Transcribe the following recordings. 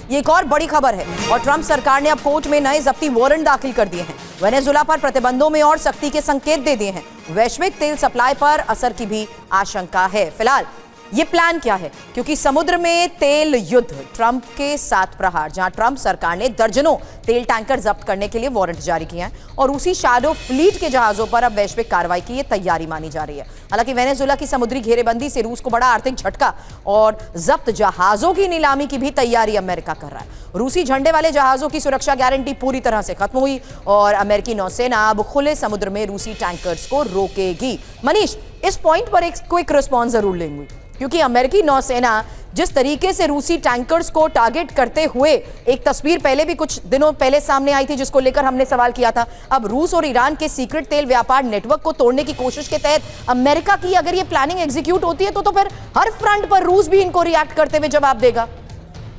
ये एक और बड़ी खबर है और ट्रंप सरकार ने अब कोर्ट में नए जब्ती वारंट दाखिल कर दिए हैं। वेनेजुएला पर प्रतिबंधों में और सख्ती के संकेत दे दिए हैं। वैश्विक तेल सप्लाई पर असर की भी आशंका है। फिलहाल ये प्लान क्या है, क्योंकि समुद्र में तेल युद्ध, ट्रंप के 7 प्रहार, जहां ट्रंप सरकार ने दर्जनों तेल टैंकर जब्त करने के लिए वारंट जारी किए हैं और उसी शैडो फ्लीट के जहाजों पर अब वैश्विक कार्रवाई की ये तैयारी मानी जा रही है। हालांकि वेनेजुएला की समुद्री घेरेबंदी से रूस को बड़ा आर्थिक झटका और जब्त जहाजों की नीलामी की भी तैयारी अमेरिका कर रहा है। रूसी झंडे वाले जहाजों की सुरक्षा गारंटी पूरी तरह से खत्म हुई और अमेरिकी नौसेना अब खुले समुद्र में रूसी टैंकर्स को रोकेगी। मनीष, इस पॉइंट पर एक क्विक रिस्पॉन्स जरूर लेंगे, क्योंकि अमेरिकी नौसेना जिस तरीके से रूसी टैंकर्स को टारगेट करते हुए, एक तस्वीर पहले भी कुछ दिनों पहले सामने आई थी जिसको लेकर हमने सवाल किया था। अब रूस और ईरान के सीक्रेट तेल व्यापार नेटवर्क को तोड़ने की कोशिश के तहत अमेरिका की अगर ये प्लानिंग एग्जीक्यूट होती है तो फिर हर फ्रंट पर रूस भी इनको रिएक्ट करते हुए जवाब देगा।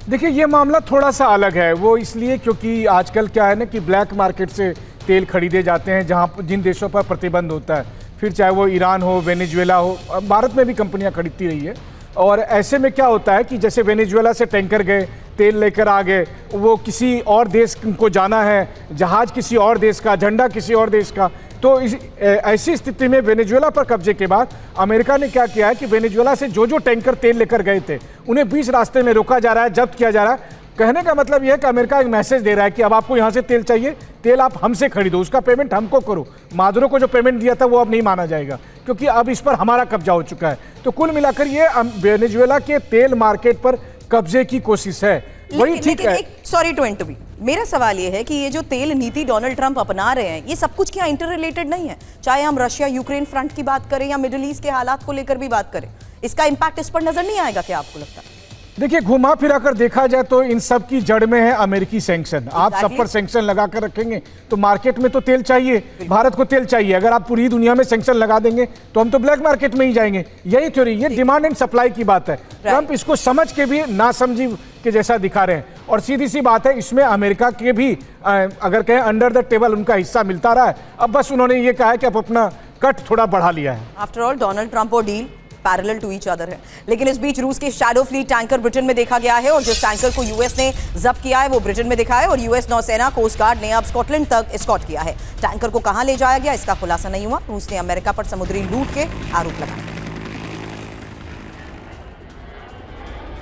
देखिए, ये मामला थोड़ा सा अलग है। वो इसलिए क्योंकि आजकल क्या है ना कि ब्लैक मार्केट से तेल खरीदे जाते हैं, जहां जिन देशों पर प्रतिबंध होता है, फिर चाहे वो ईरान हो, वेनेजुएला हो, भारत में भी कंपनियां खरीदती रही है। और ऐसे में क्या होता है कि जैसे वेनेजुएला से टैंकर गए, तेल लेकर आ गए, वो किसी और देश को जाना है, जहाज किसी और देश का, झंडा किसी और देश का, तो ऐसी स्थिति में वेनेजुएला पर कब्जे के बाद अमेरिका ने क्या किया है कि वेनेजुएला से जो जो टैंकर तेल लेकर गए थे उन्हें बीच रास्ते में रोका जा रहा है, जब्त किया जा रहा है। कहने का मतलब यह है कि अमेरिका एक मैसेज दे रहा है कि अब आपको यहाँ से तेल चाहिए, तेल आप हमसे खरीदो, उसका पेमेंट हमको करो। मादुरो को जो पेमेंट दिया था वो अब नहीं माना जाएगा, क्योंकि अब इस पर हमारा कब्जा हो चुका है। तो कुल मिलाकर ये वेनेजुएला के तेल मार्केट पर कब्जे की कोशिश है। वही ठीक है। सॉरी टू इंटरव्यू, मेरा सवाल ये है कि ये जो तेल नीति डोनाल्ड ट्रंप अपना रहे हैं, ये सब कुछ क्या इंटर रिलेटेड नहीं है? चाहे हम रशिया यूक्रेन फ्रंट की बात करें या मिडिल ईस्ट के हालात को लेकर भी बात करें, इसका इंपैक्ट इस पर नजर नहीं आएगा क्या, आपको लगता है? देखिए, घुमा फिरा कर देखा जाए तो इन सब की जड़ में है अमेरिकी सैंक्शन। आप सब पर सैंक्शन लगा कर रखेंगे तो मार्केट में तो तेल चाहिए, भारत को तेल चाहिए। अगर आप पूरी दुनिया में सैंक्शन लगा देंगे तो हम तो ब्लैक मार्केट में ही जाएंगे। यही थ्योरी, ये डिमांड एंड सप्लाई की बात है। ट्रंप इसको समझ के भी नासमझी के जैसा दिखा रहे हैं और सीधी सी बात है, इसमें अमेरिका के भी अगर कहें अंडर द टेबल उनका हिस्सा मिलता रहा है। अब बस उन्होंने ये कहा है कि अब अपना कट थोड़ा बढ़ा लिया है। आफ्टर ऑल डोनाल्ड ट्रंप और deal parallel to each other है। लेकिन इस बीच रूस के शैडो फ्लीट टैंकर ब्रिटेन में देखा गया है और जिस टैंकर को यूएस ने जब्त किया है वो ब्रिटेन में दिखा है और यूएस नौसेना कोस्ट गार्ड ने अब स्कॉटलैंड तक एस्कॉर्ट किया है। टैंकर को कहां ले जाया गया इसका खुलासा नहीं हुआ। रूस ने अमेरिका पर समुद्री लूट के आरोप लगाए।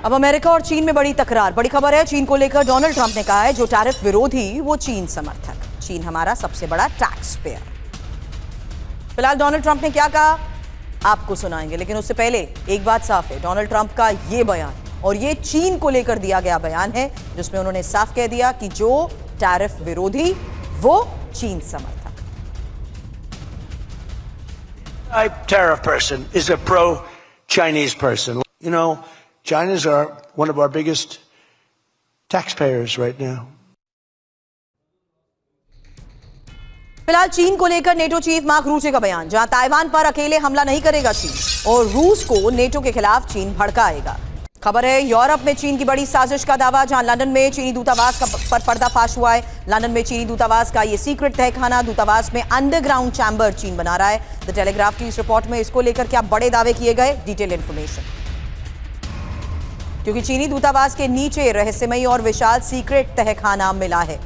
अब अमेरिका और चीन में बड़ी तकरार। बड़ी खबर है, चीन को लेकर डोनाल्ड ट्रंप ने कहा है जो टैरिफ विरोधी वो चीन समर्थक। चीन हमारा सबसे बड़ा टैक्स पेयर। फिलहाल डोनाल्ड ट्रंप ने क्या कहा आपको सुनाएंगे, लेकिन उससे पहले एक बात साफ है, डोनाल्ड ट्रंप का ये बयान और ये चीन को लेकर दिया गया बयान है जिसमें उन्होंने साफ कह दिया कि जो टैरिफ विरोधी वो चीन समर्थक। Tariff person is a pro-Chinese person. You know, China's one of our biggest taxpayers right now. फिलहाल चीन को लेकर नेटो चीफ मार्क रूटे का बयान, जहां ताइवान पर अकेले हमला नहीं करेगा चीन और रूस को नेटो के खिलाफ चीन भड़काएगा। खबर है यूरोप में चीन की बड़ी साजिश का दावा, जहां लंदन में चीनी दूतावास पर पर्दाफाश हुआ है। लंदन में चीनी दूतावास का ये सीक्रेट तहखाना, दूतावास में अंडरग्राउंड चैम्बर चीन बना रहा है। द टेलीग्राफ की इस रिपोर्ट में इसको लेकर क्या बड़े दावे किए गए, डिटेल इंफॉर्मेशन। क्योंकि चीनी दूतावास के नीचे रहस्यमयी और विशाल सीक्रेट तहखाना मिला है।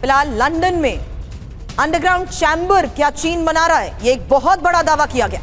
फिलहाल लंदन में अंडरग्राउंड चैम्बर क्या चीन बना रहा है, यह एक बहुत बड़ा दावा किया गया।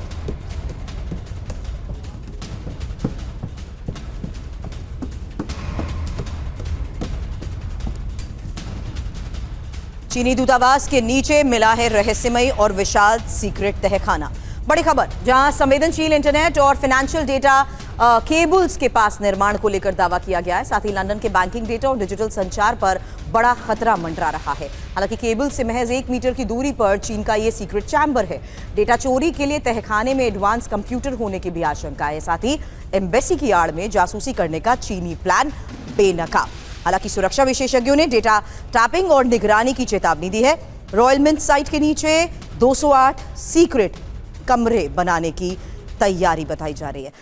चीनी दूतावास के नीचे मिला है रहस्यमयी और विशाल सीक्रेट तहखाना। बड़ी खबर, जहां संवेदनशील इंटरनेट और फाइनेंशियल डेटा केबल्स के पास निर्माण को लेकर दावा किया गया है। साथ ही लंदन के बैंकिंग डेटा और डिजिटल संचार पर बड़ा खतरा मंडरा रहा है। हालांकि केबल से महज 1 मीटर की दूरी पर चीन का यह सीक्रेट चैम्बर है। डेटा चोरी के लिए तहखाने में एडवांस कंप्यूटर होने की भी आशंका है। साथ ही एम्बेसी की आड़ में जासूसी करने का चीनी प्लान बेनकाब। हालांकि सुरक्षा विशेषज्ञों ने डेटा टैपिंग और निगरानी की चेतावनी दी है। रॉयल मिंट साइट के नीचे 208 सीक्रेट कमरे बनाने की तैयारी बताई जा रही है।